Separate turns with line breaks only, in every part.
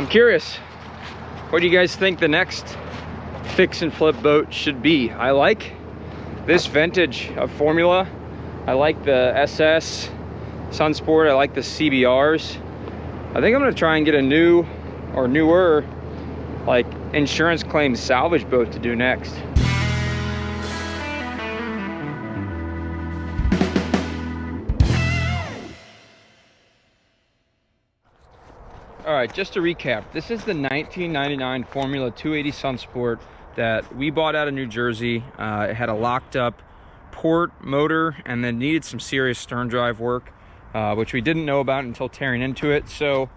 I'm curious, what do you guys think the next fix and flip boat should be? I like this vintage of Formula. I like the SS Sunsport. I like the CBRs. I think I'm gonna try and get a new or newer like insurance claim salvage boat to do next. All right, just to recap, this is the 1999 Formula 280 Sunsport that we bought out of New Jersey. It had a locked up port motor and then needed some serious stern drive work, which we didn't know about until tearing into it. So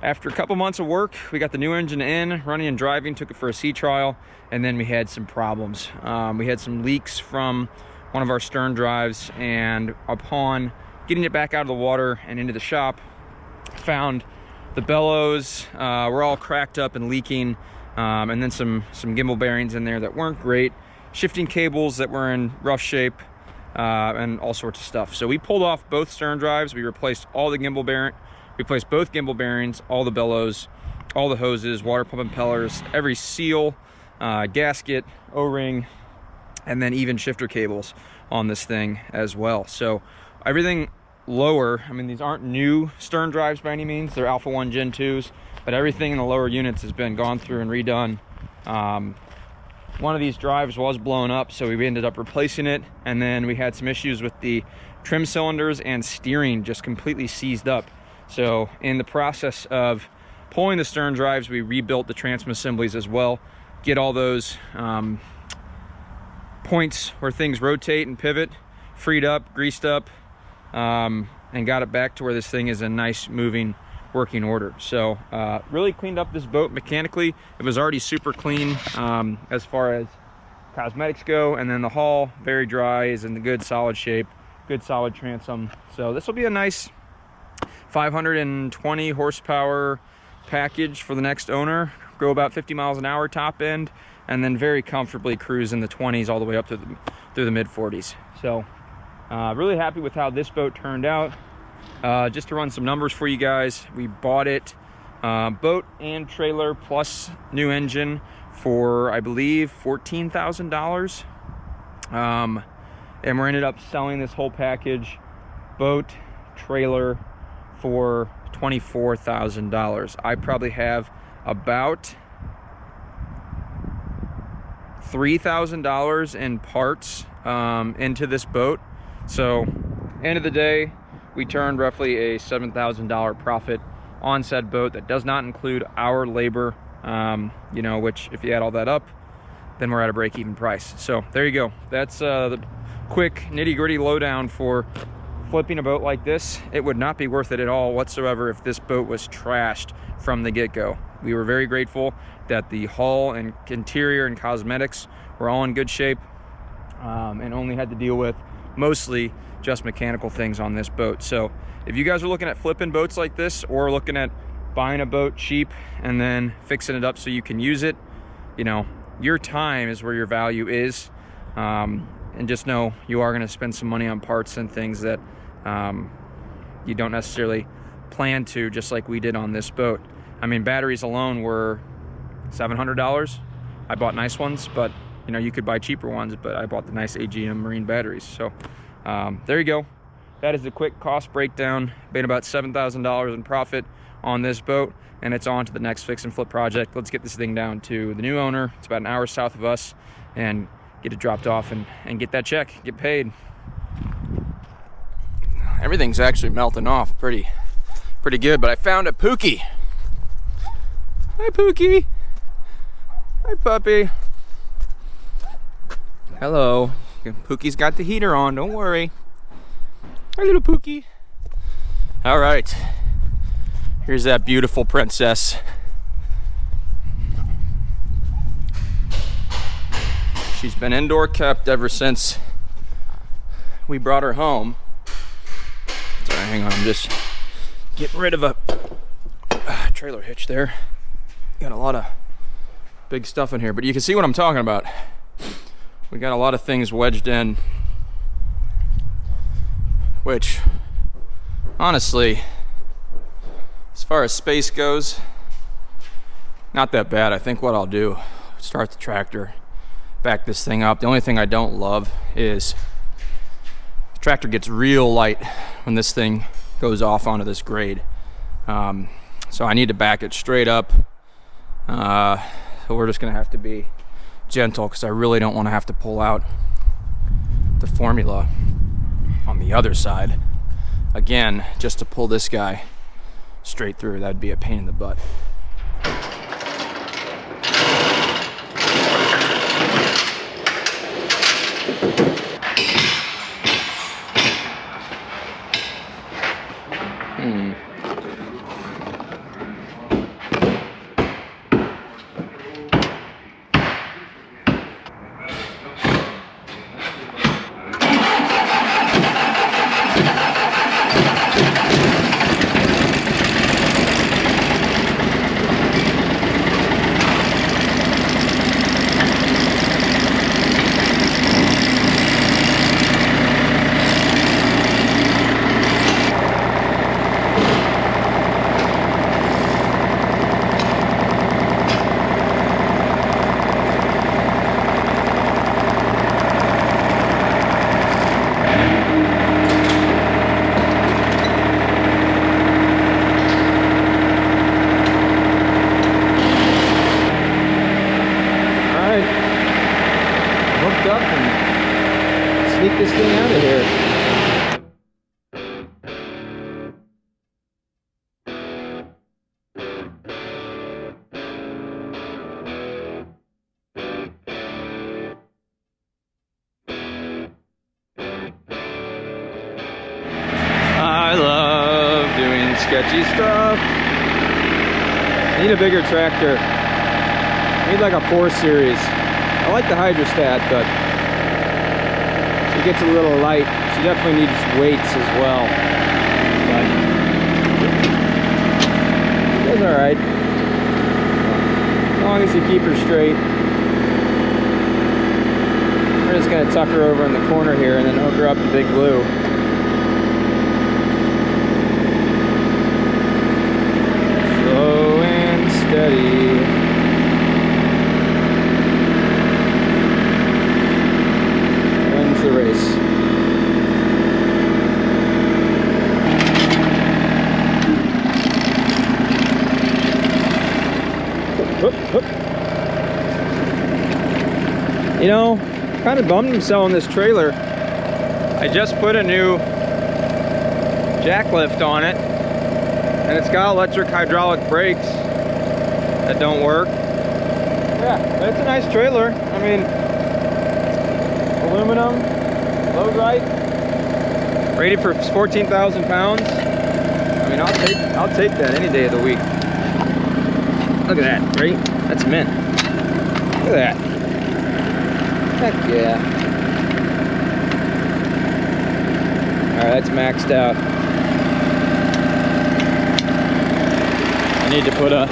after a couple months of work, we got the new engine in, running and driving, took it for a sea trial, and then we had some problems. We had some leaks from one of our stern drives, and upon getting it back out of the water and into the shop, found the bellows were all cracked up and leaking, and then some gimbal bearings in there that weren't great, shifting cables that were in rough shape, and all sorts of stuff. So we pulled off both stern drives. We replaced all the gimbal bearing, replaced both gimbal bearings, all the bellows, all the hoses, water pump impellers, every seal, gasket, O-ring, and then even shifter cables on this thing as well. So everything lower, I mean, these aren't new stern drives by any means, they're Alpha 1 Gen 2s, but everything in the lower units has been gone through and redone. One of these drives was blown up, so we ended up replacing it, and then we had some issues with the trim cylinders and steering just completely seized up. So in the process of pulling the stern drives, we rebuilt the transom assemblies as well, get all those points where things rotate and pivot freed up, greased up, and got it back to where this thing is in nice moving working order. So really cleaned up this boat mechanically. It was already super clean as far as cosmetics go, and then the hull very dry, is in the good solid shape, good solid transom. So this will be a nice 520 horsepower package for the next owner, go about 50 miles an hour top end, and then very comfortably cruise in the 20s all the way up to through the mid 40s. So really happy with how this boat turned out. Just to run some numbers for you guys, we bought it boat and trailer plus new engine for, I believe, $14,000. And we ended up selling this whole package, boat, trailer, for $24,000. I probably have about $3,000 in parts into this boat. So end of the day, we turned roughly a $7,000 profit on said boat. That does not include our labor, you know, which if you add all that up, then we're at a break-even price. So there you go. That's the quick nitty-gritty lowdown for flipping a boat like this. It would not be worth it at all whatsoever if this boat was trashed from the get-go. We were very grateful that the hull and interior and cosmetics were all in good shape, and only had to deal with mostly just mechanical things on this boat. So if you guys are looking at flipping boats like this, or looking at buying a boat cheap and then fixing it up so you can use it, you know, your time is where your value is. And just know you are going to spend some money on parts and things that you don't necessarily plan to, just like we did on this boat. I mean, batteries alone were $700. I bought nice ones, but you know, you could buy cheaper ones, but I bought the nice AGM Marine batteries. So there you go. That is the quick cost breakdown. Made about $7,000 in profit on this boat, and it's on to the next fix and flip project. Let's get this thing down to the new owner. It's about an hour south of us, and get it dropped off and get that check, get paid. Everything's actually melting off pretty good, but I found a Pookie. Hi, Pookie. Hi, puppy. Hello. Pookie's got the heater on, don't worry. Hi, little Pookie. All right. Here's that beautiful princess. She's been indoor kept ever since we brought her home. Sorry, hang on, I'm just getting rid of a trailer hitch there. Got a lot of big stuff in here, but you can see what I'm talking about. We got a lot of things wedged in, which honestly, as far as space goes, Not that bad. I think what I'll do, start the tractor, back this thing up. The only thing I don't love is the tractor gets real light when this thing goes off onto this grade. So I need to back it straight up. So we're just gonna have to be gentle because I really don't want to have to pull out the formula on the other side again just to pull this guy straight through. That'd be a pain in the butt. Up and sneak this thing out of here. I love doing sketchy stuff. Need a bigger tractor. Need like a 4 Series. I like the hydrostat, but she gets a little light. She definitely needs weights as well. But she does all right. As long as you keep her straight. We're just gonna tuck her over in the corner here and then hook her up to Big Blue. Slow and steady. The race. Whoop, whoop. You know, kind of bummed I'm selling this trailer. I just put a new jack lift on it, and it's got electric hydraulic brakes that don't work. Yeah, but it's a nice trailer. I mean, aluminum, load right, rated for 14,000 pounds. I mean, I'll take that any day of the week. Look at that, right? That's mint. Look at that. Heck yeah. All right, that's maxed out. I need to put a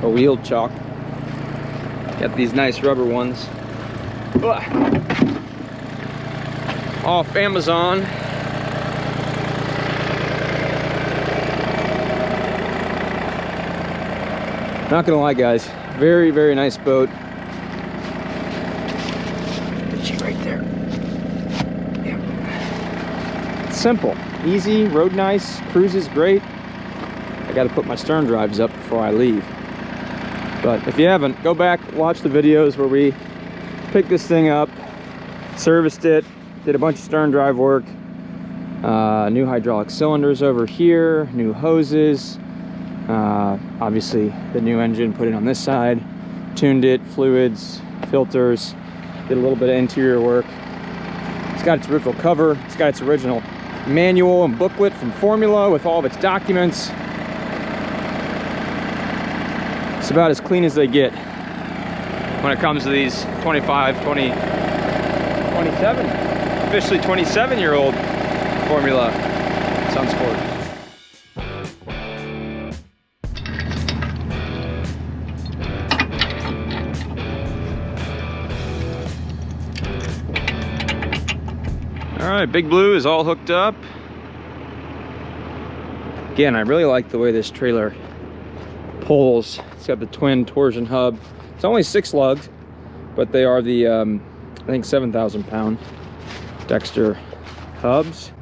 wheel chock. Got these nice rubber ones. Off Amazon. Not gonna lie, guys, very, very nice boat. Get you right there. Yeah. Simple, easy, rode nice, cruises great. I gotta put my stern drives up before I leave. But if you haven't, go back, watch the videos where we picked this thing up, serviced it, did a bunch of stern drive work, new hydraulic cylinders over here, new hoses, obviously the new engine put it on this side, tuned it, fluids, filters, did a little bit of interior work. It's got its original cover, it's got its original manual and booklet from Formula with all of its documents. It's about as clean as they get when it comes to these 25, 20, 27, officially 27-year-old Formula Sunsport. All right, Big Blue is all hooked up. Again, I really like the way this trailer pulls. It's got the twin torsion hub. It's only 6 lugs, but they are the I think 7,000 pound Dexter hubs.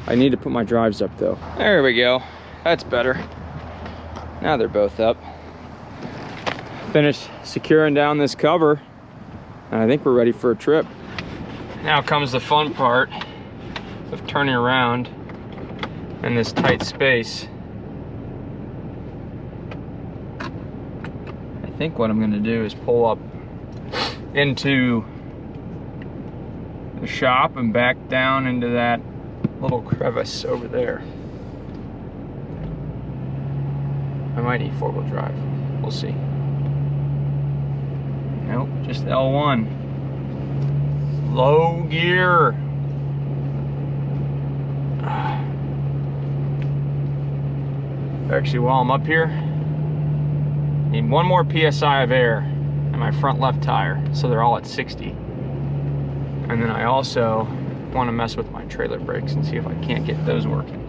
I need to put my drives up though. There we go. That's better. Now they're both up. Finished securing down this cover, and I think we're ready for a trip. Now comes the fun part of turning around in this tight space. I think what I'm gonna do is pull up into the shop and back down into that little crevice over there. I might need 4-wheel drive, we'll see. Nope, just L1. Low gear. Actually, while I'm up here, need 1 more PSI of air in my front left tire, so they're all at 60. And then I also want to mess with my trailer brakes and see if I can't get those working.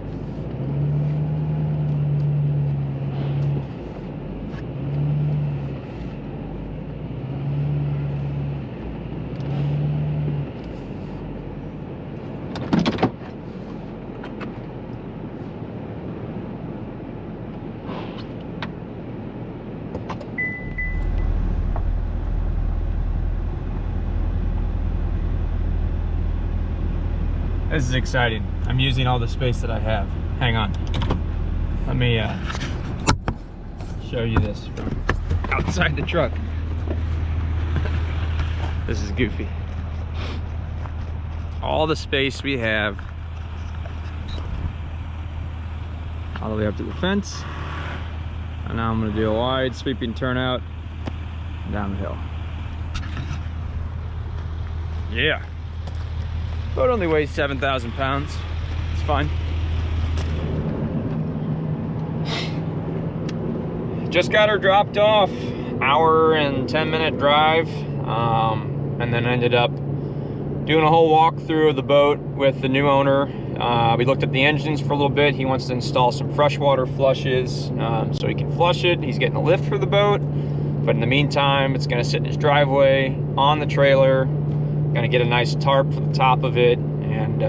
This is exciting. I'm using all the space that I have. Hang on. Let me show you this from outside the truck. This is goofy. All the space we have, all the way up to the fence. And now I'm gonna do a wide sweeping turnout down the hill. Yeah. Boat only weighs 7,000 pounds. It's fine. Just got her dropped off. Hour and 10-minute drive. And then ended up doing a whole walkthrough of the boat with the new owner. We looked at the engines for a little bit. He wants to install some freshwater flushes so he can flush it. He's getting a lift for the boat. But in the meantime, it's gonna sit in his driveway on the trailer. Gonna get a nice tarp for the top of it, and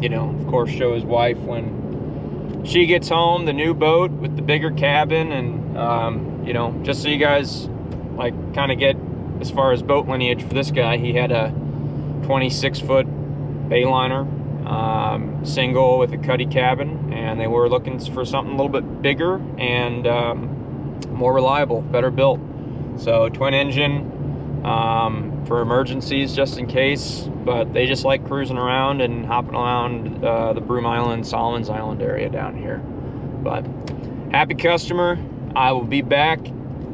you know, of course, show his wife when she gets home the new boat with the bigger cabin, and you know, just so you guys like kind of get as far as boat lineage for this guy. He had a 26-foot Bayliner single with a cuddy cabin, and they were looking for something a little bit bigger and more reliable, better built. So twin engine. For emergencies, just in case, but they just like cruising around and hopping around the Broome Island, Solomon's Island area down here. But happy customer. I will be back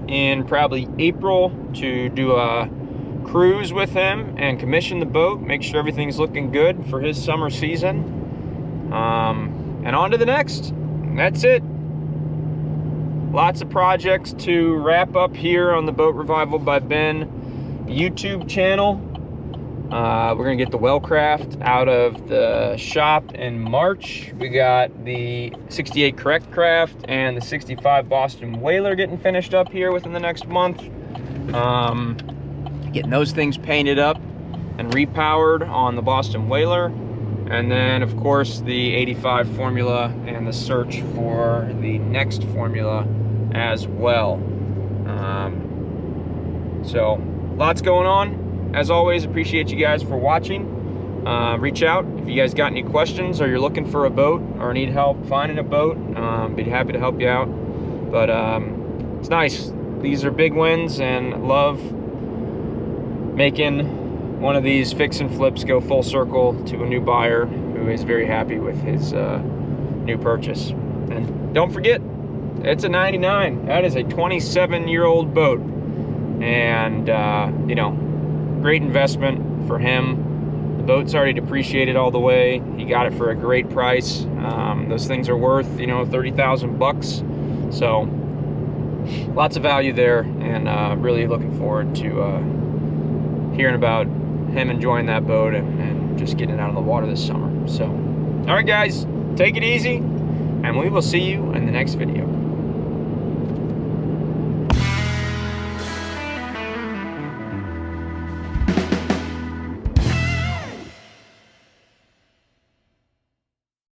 in probably April to do a cruise with him and commission the boat, make sure everything's looking good for his summer season, and on to the next. That's it. Lots of projects to wrap up here on the Boat Revival by Ben YouTube channel. We're gonna get the Wellcraft out of the shop in March. We got the 68 Correct Craft and the 65 Boston Whaler getting finished up here within the next month. Getting those things painted up and repowered on the Boston Whaler. And then of course the 85 formula and the search for the next formula as well. So lots going on. As always, appreciate you guys for watching. Reach out if you guys got any questions or you're looking for a boat or need help finding a boat. Be happy to help you out. But it's nice. These are big wins, and love making one of these fix and flips go full circle to a new buyer who is very happy with his new purchase. And don't forget, it's a 99. That is a 27-year-old boat. And you know, great investment for him. The boat's already depreciated all the way. He got it for a great price. Those things are worth, you know, 30,000 bucks. So lots of value there, and really looking forward to hearing about him enjoying that boat and just getting it out on the water this summer. So all right guys, take it easy. and we will see you in the next video.